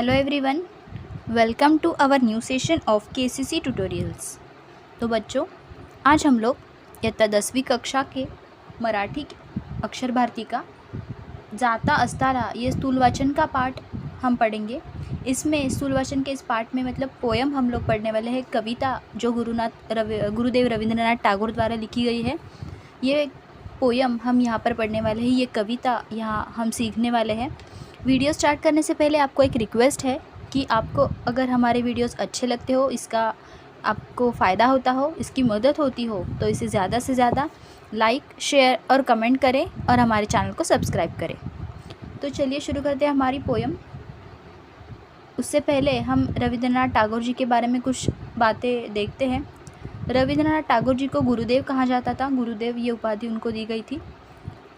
Hello everyone, welcome to our new session of KCC tutorials. तो बच्चों, आज हम लोग इयत्ता 10वीं कक्षा के मराठी अक्षर भारती का जाता अस्तारा ये स्थूल वाचन का पाठ हम पढ़ेंगे। इसमें स्थूल वाचन के इस पाठ में मतलब पोयम हम लोग पढ़ने वाले हैं, कविता जो गुरुदेव रविंद्रनाथ टैगोर द्वारा लिखी गई है। ये पोयम हम यहाँ पर पढ़ने वाले हैं, ये कविता यहाँ हम सीखने वाले हैं। वीडियो स्टार्ट करने से पहले आपको एक रिक्वेस्ट है कि आपको अगर हमारे वीडियोस अच्छे लगते हो, इसका आपको फ़ायदा होता हो, इसकी मदद होती हो, तो इसे ज़्यादा से ज़्यादा लाइक, शेयर और कमेंट करें और हमारे चैनल को सब्सक्राइब करें। तो चलिए शुरू करते हैं हमारी पोयम। उससे पहले हम रविंद्रनाथ टैगोर जी के बारे में कुछ बातें देखते हैं। रविंद्रनाथ टैगोर जी को गुरुदेव कहा जाता था। गुरुदेव ये उपाधि उनको दी गई थी।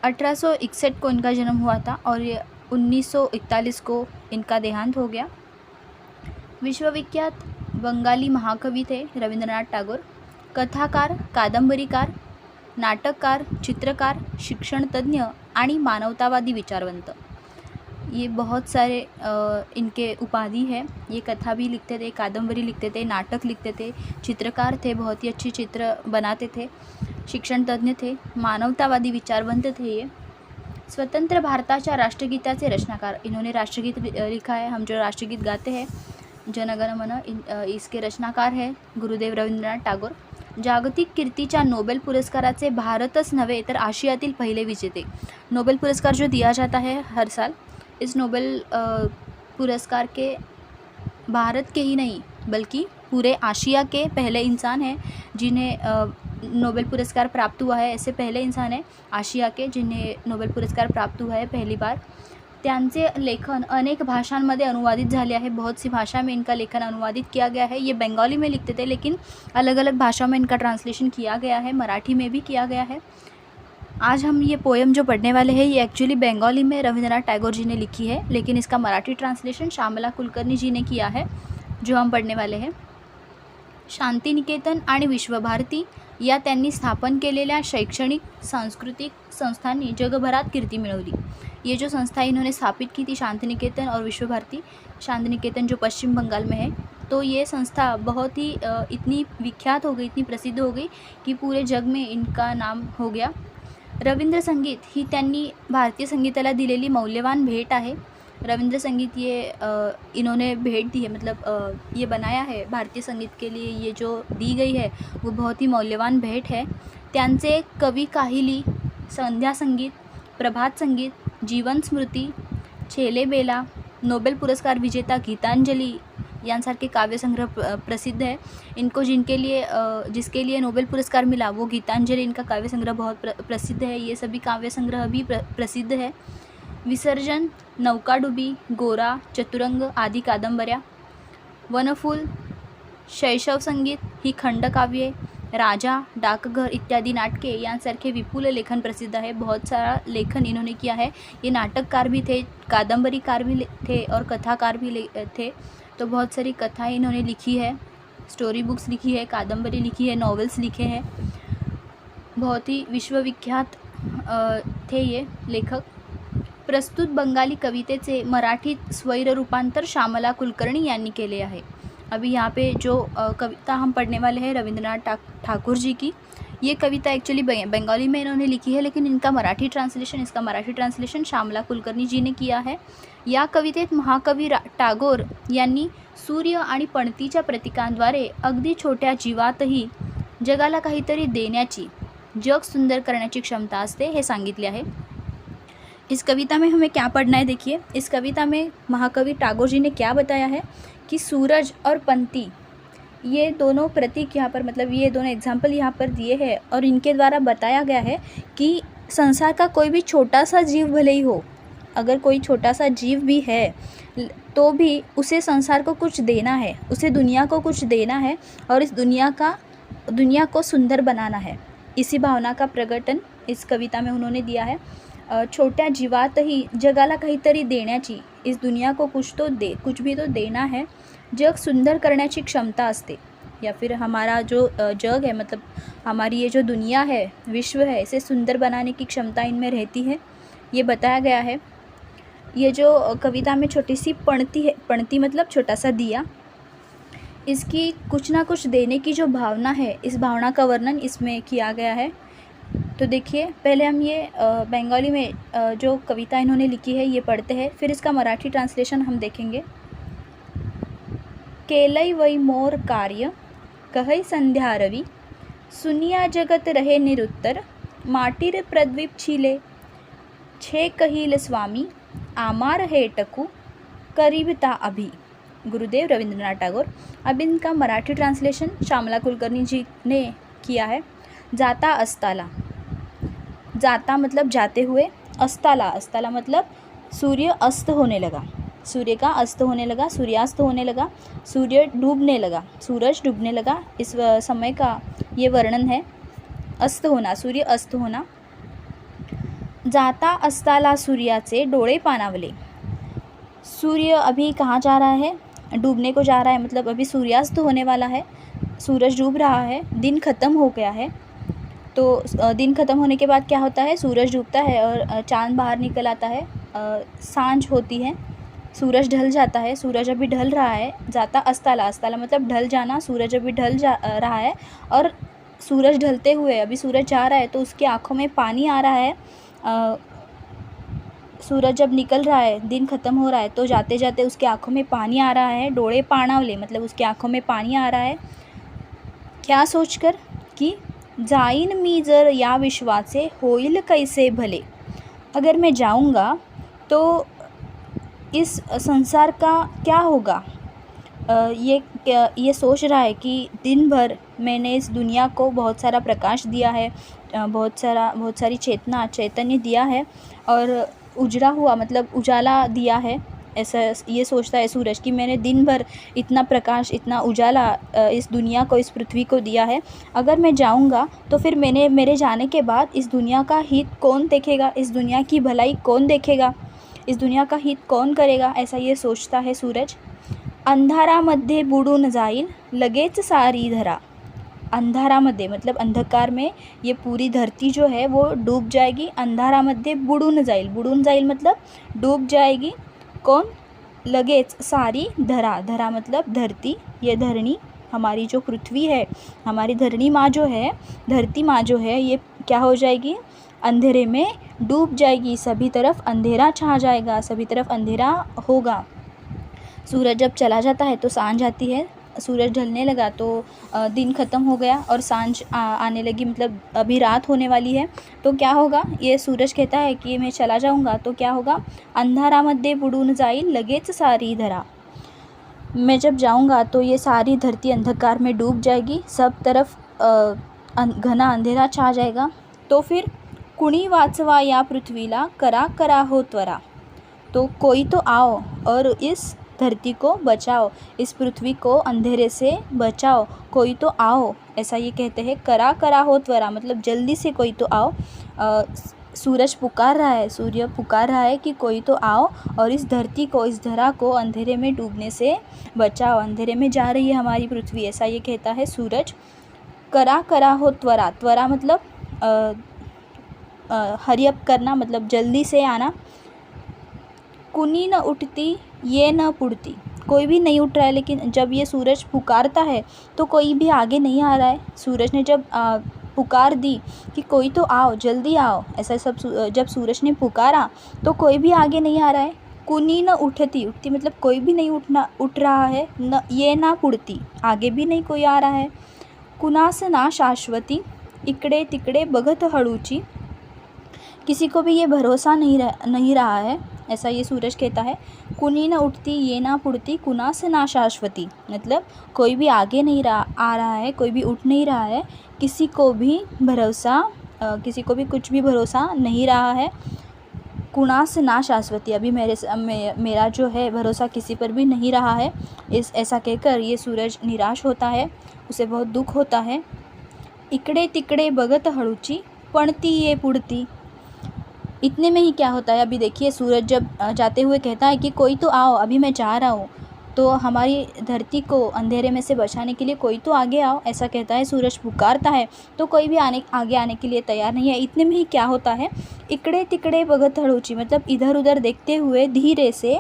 1861 को इनका जन्म हुआ था और ये 1941 को इनका देहांत हो गया। विश्वविख्यात बंगाली महाकवि थे रविंद्रनाथ टैगोर। कथाकार, कादंबरीकार, नाटककार, चित्रकार, शिक्षण तज्ञ आणि मानवतावादी विचारवंत, ये बहुत सारे इनके उपाधि है। ये कथा भी लिखते थे, कादंबरी लिखते थे, नाटक लिखते थे, चित्रकार थे, बहुत ही अच्छी चित्र बनाते थे, शिक्षण तज्ञ थे, मानवतावादी विचारवंत थे। ये स्वतंत्र भारताच्या राष्ट्रगीताचे रचनाकार, इन्होंने राष्ट्रगीत लिखा है। हम जो राष्ट्रगीत गाते हैं जनगण मन, इसके रचनाकार है गुरुदेव रवींद्रनाथ टागोर। जागतिक कीर्तीच्या नोबेल पुरस्काराचे भारतच नव्हे तर आशियातील पहिले विजेते। नोबेल पुरस्कार जो दिया जाता है हर साल, इस नोबेल पुरस्कार के भारत के ही नहीं बल्कि पूरे आशिया के पहले इंसान हैं जिन्हें नोबेल पुरस्कार प्राप्त हुआ है। ऐसे पहले इंसान हैं आशिया के जिन्हें नोबेल पुरस्कार प्राप्त हुआ है पहली बार। त्यांचे लेखन अनेक भाषांमध्ये अनुवादित झाले आहे। बहुत सी भाषा में इनका लेखन अनुवादित किया गया है। ये बंगाली में लिखते थे लेकिन अलग अलग भाषा में इनका ट्रांसलेशन किया गया है, मराठी में भी किया गया है। आज हम ये पोएम जो पढ़ने वाले हैं ये एक्चुअली बंगाली में रविंद्रनाथ टैगोर जी ने लिखी है, लेकिन इसका मराठी ट्रांसलेशन श्यामला कुलकर्णी जी ने किया है, जो हम पढ़ने वाले हैं। शांतिनिकेतन आणि विश्वभारती या त्यांनी स्थापन केलेल्या शैक्षणिक सांस्कृतिक संस्थांनी जगभरात कीर्ती मिळवली। ये जो संस्था इन्होंने स्थापित की थी, शांतिनिकेतन और विश्वभारती, शांतिनिकेतन जो पश्चिम बंगाल में है, तो ये संस्था बहुत ही इतनी विख्यात हो गई, इतनी प्रसिद्ध हो गई कि पूरे जग में इनका नाम हो गया। रवींद्र संगीत ही त्यांनी भारतीय संगीताला दिलेली मौल्यवान भेट आहे। रविंद्र संगीत ये इन्होंने भेंट दी है, मतलब ये बनाया है भारतीय संगीत के लिए, ये जो दी गई है वो बहुत ही मौल्यवान भेंट है। त्यांचे कवी काहिली, संध्या संगीत, प्रभात संगीत, जीवन स्मृति, छेले बेला, नोबेल पुरस्कार विजेता गीतांजलि यांसारखे काव्यसंग्रह प्रसिद्ध है। इनको जिसके लिए नोबेल पुरस्कार मिला वो गीतांजलि, इनका काव्यसंग्रह बहुत प्रसिद्ध है। ये सभी काव्यसंग्रह भी प्रसिद्ध है। विसर्जन, नौकाडुबी, गोरा, चतुरंग आदि कादंबऱ्या, वनफूल, शैशव संगीत ही खंडकाव्ये, राजा, डाकघर इत्यादि नाटके यांसारखे विपुल लेखन प्रसिद्ध है। बहुत सारा लेखन इन्होंने किया है। ये नाटककार भी थे, कादंबरीकार भी थे और कथाकार भी थे। तो बहुत सारी कथाएं इन्होंने लिखी है, स्टोरी बुक्स लिखी है, कादंबरी लिखी है, नॉवेल्स लिखे हैं। बहुत ही विश्वविख्यात थे ये लेखक। प्रस्तुत बंगाली कवितेचे मराठीत स्वैर रूपांतर श्यामला कुलकर्णी यांनी केले आहे। अभी यहाँ पे जो कविता हम पढ़ने वाले हैं रविंद्रनाथ ठाकुर जी की, ये कविता एक्चुअली बंगाली में इन्होंने लिखी है, लेकिन इसका मराठी ट्रांसलेशन श्यामला कुलकर्णी जी ने किया है। या कवितेत महाकवी टागोर यांनी सूर्य आणि पणतीच्या प्रतीकांद्वारे अगदी छोट्या जीवातही जगाला काहीतरी देण्याची, जग सुंदर करण्याची क्षमता असते हे सांगितले आहे। इस कविता में हमें क्या पढ़ना है, देखिए इस कविता में महाकवि टैगोर जी ने क्या बताया है कि सूरज और पंती ये दोनों प्रतीक यहाँ पर, मतलब ये दोनों एग्जाम्पल यहाँ पर दिए हैं और इनके द्वारा बताया गया है कि संसार का कोई भी छोटा सा जीव भले ही हो, अगर कोई छोटा सा जीव भी है तो भी उसे संसार को कुछ देना है, उसे दुनिया को कुछ देना है और इस दुनिया को सुंदर बनाना है। इसी भावना का प्रकटन इस कविता में उन्होंने दिया है। छोट्या जीवातही जगाला काहीतरी देण्याची, इस दुनिया को कुछ भी तो देना है, जग सुंदर करण्याची क्षमता असते। या फिर हमारा जो जग है, मतलब हमारी ये जो दुनिया है, विश्व है, इसे सुंदर बनाने की क्षमता इनमें रहती है, ये बताया गया है। ये जो कविता में छोटी सी पंक्ति है, पंक्ति मतलब छोटा सा दिया, इसकी कुछ ना कुछ देने की जो भावना है, इस भावना का वर्णन इसमें किया गया है। तो देखिए, पहले हम ये बंगाली में जो कविता इन्होंने लिखी है ये पढ़ते हैं, फिर इसका मराठी ट्रांसलेशन हम देखेंगे। केलई वै मोर कार्य कहै संध्या रवि, सुनिया जगत रहे निरुत्तर, माटीर प्रद्वीप छिले, छे कहिल स्वामी आमार हेटकू करीबता अभी। गुरुदेव रविंद्रनाथ टैगोर। अब इनका मराठी ट्रांसलेशन श्यामला कुलकर्णी जी ने किया है। जाता अस्ताला, जाता मतलब जाते हुए, अस्ताला, अस्ताला मतलब सूर्य अस्त होने लगा, सूर्य का अस्त होने लगा, सूर्यास्त होने लगा, सूर्य डूबने लगा, सूरज डूबने लगा, इस समय का ये वर्णन है। अस्त होना, सूर्य अस्त होना। जाता अस्ताला सूर्याचे डोळे पाणावले, सूर्य अभी कहाँ जा रहा है, डूबने को जा रहा है, मतलब अभी सूर्यास्त होने वाला है, सूरज डूब रहा है, दिन ख़त्म हो गया है। तो दिन ख़त्म होने के बाद क्या होता है, सूरज डूबता है और चाँद बाहर निकल आता है, सांझ होती है, सूरज ढल जाता है, सूरज अभी ढल रहा है। जाता अस्ताला, अस्ताला मतलब ढल जाना, सूरज अभी ढल जा रहा है और सूरज ढलते हुए अभी सूरज जा रहा है तो उसकी आँखों में पानी आ रहा है। सूरज जब निकल रहा है, दिन ख़त्म हो रहा है, तो जाते जाते उसकी आँखों में पानी आ रहा है। डोळे पाणावले मतलब उसकी आँखों में पानी आ रहा है, क्या सोचकर कि जाईन मी जर या विश्वाचे होईल कैसे भले, अगर मैं जाऊंगा तो इस संसार का क्या होगा। ये सोच रहा है कि दिन भर मैंने इस दुनिया को बहुत सारा प्रकाश दिया है, बहुत सारी चेतना, चैतन्य दिया है और उजड़ा हुआ मतलब उजाला दिया है, ऐसा ये सोचता है सूरज कि मैंने दिन भर इतना प्रकाश, इतना उजाला इस दुनिया को, इस पृथ्वी को दिया है। अगर मैं जाऊंगा तो फिर मेरे जाने के बाद इस दुनिया का हित कौन देखेगा, इस दुनिया की भलाई कौन देखेगा, इस दुनिया का हित कौन करेगा, ऐसा ये सोचता है सूरज। अंधारामध्ये बुडून जाईल लगेच सारी धरा, अंधारामध्ये मतलब अंधकार में ये पूरी धरती जो है वो डूब जाएगी। अंधारामध्ये बुडून जाईल, बुडून जाईल मतलब डूब जाएगी, कौन, लगेच सारी धरा, धरा मतलब धरती, ये धरणी हमारी जो पृथ्वी है, हमारी धरणी माँ जो है, धरती माँ जो है, ये क्या हो जाएगी, अंधेरे में डूब जाएगी, सभी तरफ अंधेरा छा जाएगा, सभी तरफ अंधेरा होगा। सूरज जब चला जाता है तो सांझ आती है, सूरज ढलने लगा तो दिन ख़त्म हो गया और सांझ आने लगी, मतलब अभी रात होने वाली है। तो क्या होगा, ये सूरज कहता है कि मैं चला जाऊंगा तो क्या होगा, अंधारामध्ये बुडून जाईल लगेच सारी धरा, मैं जब जाऊंगा तो ये सारी धरती अंधकार में डूब जाएगी, सब तरफ घना अंधेरा छा जाएगा। तो फिर कुणी वाचवा या पृथ्वीला, करा करा हो त्वरा, तो कोई तो आओ और इस धरती को बचाओ, इस पृथ्वी को अंधेरे से बचाओ, कोई तो आओ, ऐसा ये कहते हैं। करा करा हो त्वरा मतलब जल्दी से कोई तो आओ। सूरज पुकार रहा है, सूर्य पुकार रहा है कि कोई तो आओ और इस धरती को, इस धरा को अंधेरे में डूबने से बचाओ, अंधेरे में जा रही है हमारी पृथ्वी, ऐसा ये कहता है सूरज। करा करा हो त्वरा, त्वरा मतलब हरी अप करना, मतलब जल्दी से आना। कुनी न उठती ये न पुड़ती, कोई भी नहीं उठ रहा है, लेकिन जब ये सूरज पुकारता है तो कोई भी आगे नहीं आ रहा है। सूरज ने जब पुकार दी कि कोई तो आओ, जल्दी आओ, ऐसा सब जब सूरज ने पुकारा तो कोई भी आगे नहीं आ रहा है। कुनी न उठती, उठती मतलब कोई भी नहीं उठ रहा है, न ये ना पुड़ती, आगे भी नहीं कोई आ रहा है। कुणास ना शाश्वती, इकडे तिकडे बघत हळूची, किसी को भी ये भरोसा नहीं रहा है, ऐसा ये सूरज कहता है। कुनी न उठती ये ना पुड़ती, कुणास ना शाश्वती मतलब कोई भी आगे नहीं आ रहा है, कोई भी उठ नहीं रहा है, किसी को भी किसी को भी कुछ भी भरोसा नहीं रहा है। कुणास ना शाश्वती, अभी मेरा जो है भरोसा किसी पर भी नहीं रहा है, ऐसा कहकर ये सूरज निराश होता है, उसे बहुत दुख होता है। इकडे तिकडे बघत हळूची, पणती ये पुड़ती, इतने में ही क्या होता है, अभी देखिए सूरज जब जाते हुए कहता है कि कोई तो आओ, अभी मैं जा रहा हूँ, तो हमारी धरती को अंधेरे में से बचाने के लिए कोई तो आगे आओ, ऐसा कहता है। सूरज पुकारता है तो कोई भी आगे आने के लिए तैयार नहीं है। इतने में ही क्या होता है, इकड़े तिकड़े बघत हळूची, मतलब इधर उधर देखते हुए धीरे से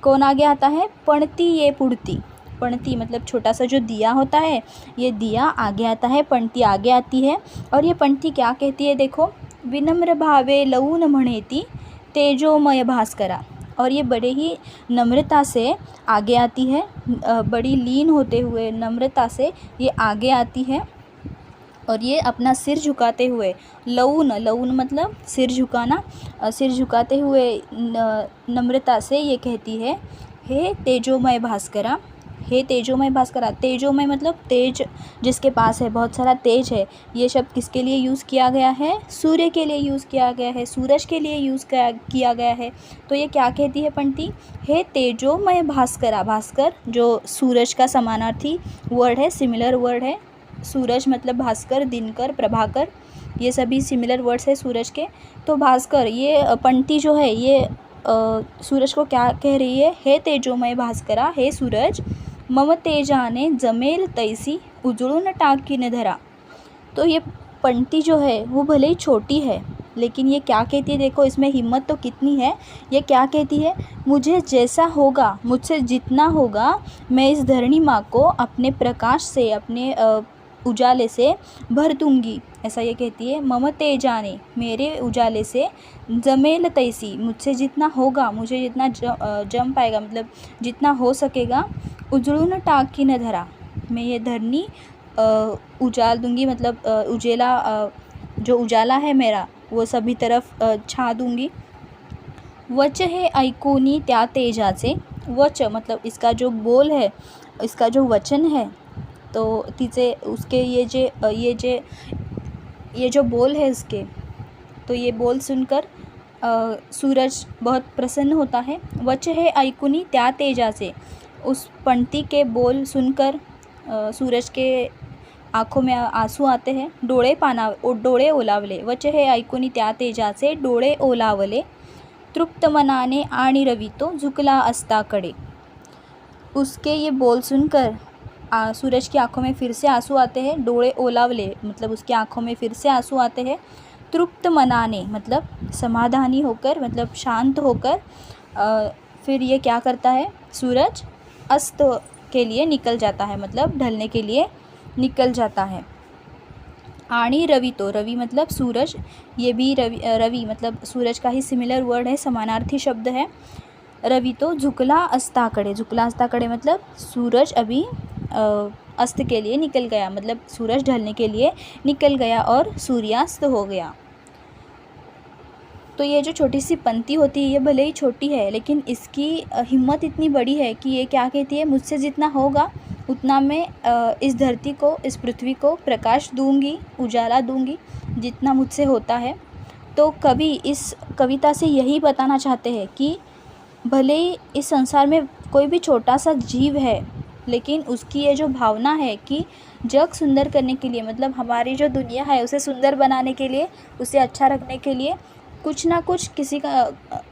कौन आगे आता है, पणती ये पुड़ती। पणती मतलब छोटा सा जो दिया होता है, ये दिया आगे आता है, पणती आगे आती है। और ये पणती क्या कहती है, देखो, विनम्र भावे लऊन म्हणेती तेजोमय भास्करा। और ये बड़े ही नम्रता से आगे आती है, बड़ी लीन होते हुए नम्रता से ये आगे आती है। और ये अपना सिर झुकाते हुए, लऊन, लऊन मतलब सिर झुकाना, सिर झुकाते हुए नम्रता से ये कहती है, हे तेजोमय भास्करा, हे तेजोमय भास्करा। तेजोमय मतलब तेज, जिसके पास है, बहुत सारा तेज है। ये शब्द किसके लिए यूज़ किया गया है, सूर्य के लिए यूज़ किया गया है, सूरज के लिए यूज़ किया गया है। तो ये क्या कहती है पंक्ति, हे तेजोमय भास्करा। भास्कर जो सूरज का समानार्थी वर्ड है, सिमिलर वर्ड है। सूरज मतलब भास्कर, दिनकर, प्रभाकर, ये सभी सिमिलर वर्ड्स है सूरज के। तो भास्कर, ये पंक्ति जो है ये सूरज को क्या कह रही है, हे तेजोमय भास्करा, हे सूरज, मम तेजाने जमेल तैसी उजळून टाकीन धरा। तो ये पंक्ति जो है वो भले ही छोटी है, लेकिन ये क्या कहती है, देखो इसमें हिम्मत तो कितनी है। ये क्या कहती है, मुझे जैसा होगा, मुझसे जितना होगा, मैं इस धरणी माँ को अपने प्रकाश से, अपने उजाले से भर दूंगी, ऐसा ये कहती है। मम तेजाने, मेरे उजाले से, जमेल तैसी, मुझसे जितना होगा, मुझे जितना जम पाएगा, मतलब जितना हो सकेगा, उजळून टाकीन धरा, मैं ये धरनी उजाल दूंगी, मतलब उजेला, जो उजाला है मेरा वो सभी तरफ छा दूंगी। वच हे ऐकूनी त्या तेजाचे, वच मतलब इसका जो बोल है, इसका जो वचन है, तो तिचे उसके ये जो बोल है इसके, तो ये बोल सुनकर सूरज बहुत प्रसन्न होता है। वच हे ऐकूनी त्या तेजाचे, उस पंक्ति के बोल सुनकर सूरज के आँखों में आंसू आते हैं। डोळे ओलावले, वच हे ऐकूनी त्या तेजाचे डोळे ओलावले, तृप्त मनाने आणि रवी तो झुकला अस्ताकडे। उसके ये बोल सुनकर सूरज की आंखों में फिर से आंसू आते हैं। डोळे ओलावले मतलब उसकी आंखों में फिर से आंसू आते हैं। तृप्त मनाने मतलब समाधानी होकर, मतलब शांत होकर फिर ये क्या करता है, सूरज अस्त के लिए निकल जाता है, मतलब ढलने के लिए निकल जाता है। आणि रवि, तो रवि मतलब सूरज, ये भी रवि मतलब सूरज का ही सिमिलर वर्ड है, समानार्थी शब्द है। रवि तो झुकला अस्ताकडे, झुकला अस्ताकडे मतलब सूरज अभी अस्त के लिए निकल गया, मतलब सूरज ढलने के लिए निकल गया और सूर्यास्त हो गया। तो ये जो छोटी सी पंक्ति होती है, ये भले ही छोटी है, लेकिन इसकी हिम्मत इतनी बड़ी है कि ये क्या कहती है, मुझसे जितना होगा उतना मैं इस धरती को, इस पृथ्वी को प्रकाश दूंगी, उजाला दूंगी, जितना मुझसे होता है। तो कवि इस कविता से यही बताना चाहते हैं कि भले ही इस संसार में कोई भी छोटा सा जीव है, लेकिन उसकी ये जो भावना है कि जग सुंदर करने के लिए, मतलब हमारी जो दुनिया है उसे सुंदर बनाने के लिए, उसे अच्छा रखने के लिए कुछ ना कुछ किसी का,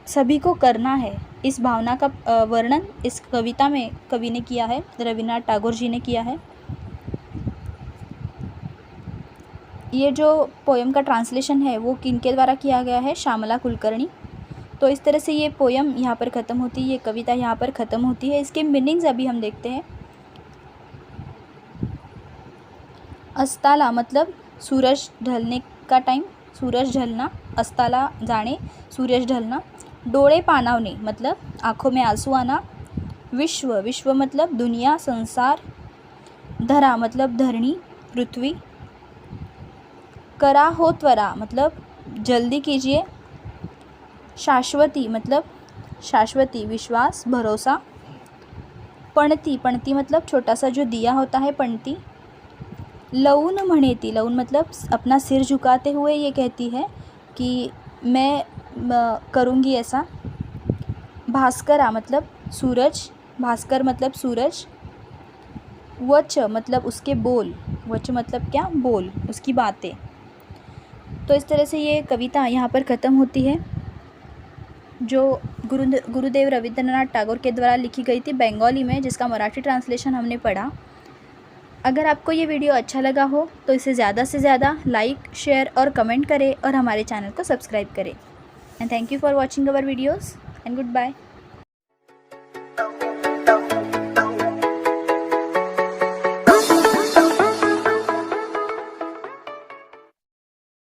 सभी को करना है। इस भावना का वर्णन इस कविता में कवि ने किया है, रविन्द्रनाथ टैगोर जी ने किया है। ये जो पोयम का ट्रांसलेशन है वो किनके द्वारा किया गया है, श्यामला कुलकर्णी। तो इस तरह से ये पोयम यहाँ पर ख़त्म होती है, ये कविता यहाँ पर ख़त्म होती है। इसके मीनिंग्स अभी हम देखते हैं। अस्ताला मतलब सूरज ढलने का टाइम, सूरज ढलना, अस्ताला जाने, सूरज ढलना। डोळे पाणावणे मतलब आँखों में आंसू आना। विश्व, विश्व मतलब दुनिया, संसार। धरा मतलब धरणी, पृथ्वी। करा हो त्वरा मतलब जल्दी कीजिए। शाश्वती मतलब शाश्वती, विश्वास, भरोसा। पणती, पणती मतलब छोटा सा जो दिया होता है, पणती। लऊन म्हणेती, लऊन मतलब अपना सिर झुकाते हुए ये कहती है कि मैं करूँगी ऐसा। भास्करा मतलब सूरज, भास्कर मतलब सूरज। वच मतलब उसके बोल, वच मतलब क्या, बोल, उसकी बातें। तो इस तरह से ये कविता यहाँ पर ख़त्म होती है। जो गुरुदेव रविंद्रनाथ टैगोर के द्वारा लिखी गई थी बंगाली में, जिसका मराठी ट्रांसलेशन हमने पढ़ा। अगर आपको ये वीडियो अच्छा लगा हो तो इसे ज़्यादा से ज़्यादा लाइक, शेयर और कमेंट करें और हमारे चैनल को सब्सक्राइब करें। And thank you for watching our videos and good bye.